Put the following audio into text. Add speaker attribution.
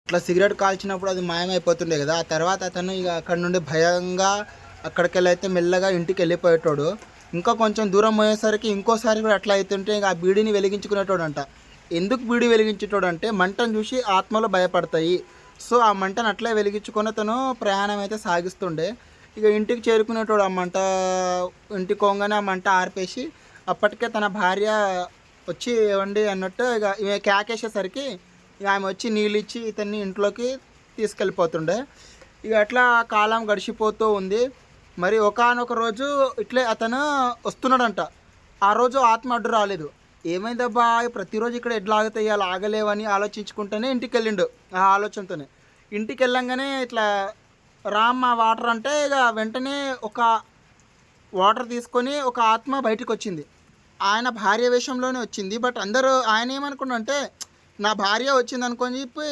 Speaker 1: అట్లా సిగరెట్ కాల్చినప్పుడు అది మాయమైపోతుండే కదా. ఆ తర్వాత అతను ఇక అక్కడ నుండి భయంగా అక్కడికెళ్ళి అయితే మెల్లగా ఇంటికి వెళ్ళిపోయేటోడు. ఇంకా కొంచెం దూరం పోయేసరికి ఇంకోసారి కూడా అట్లా అవుతుంటే ఇక ఆ బీడీని వెలిగించుకునేటోడంట. ఎందుకు బీడీ వెలిగించేటోడు అంటే మంటను చూసి ఆత్మలు భయపడతాయి. సో ఆ మంటను అట్లే వెలిగించుకొని అతను ప్రయాణం అయితే సాగిస్తుండే. ఇక ఇంటికి చేరుకునేటోడు. ఆ మంట ఇంటికి పోగానే ఆ మంట ఆర్పేసి అప్పటికే తన భార్య వచ్చి ఇవ్వండి అన్నట్టు ఇక ఈమె కేకేసేసరికి ఇక ఆమె వచ్చి నీళ్ళు ఇచ్చి ఇతన్ని ఇంట్లోకి తీసుకెళ్ళిపోతుండే. ఇక అట్లా కాలం గడిచిపోతూ ఉంది. మరి ఒకానొక రోజు ఇట్లే అతను వస్తున్నాడంట. ఆ రోజు ఆత్మ అడ్డు రాలేదు. ఏమైందబ్బా ప్రతిరోజు ఇక్కడ ఎడ్లు ఆగుతాయి, అలా ఆగలేవని ఆలోచించుకుంటూనే ఇంటికి వెళ్ళిండు. ఆ ఆలోచనతోనే ఇంటికి వెళ్ళంగానే ఇట్లా రామ్మ వాటర్ అంటే ఇక వెంటనే ఒక వాటర్ తీసుకొని ఒక ఆత్మ బయటకు వచ్చింది. ఆయన భార్య వేషంలోనే వచ్చింది. బట్ అందరూ ఆయన ఏమనుకున్నారంటే నా భార్య వచ్చింది అనుకొని చెప్పి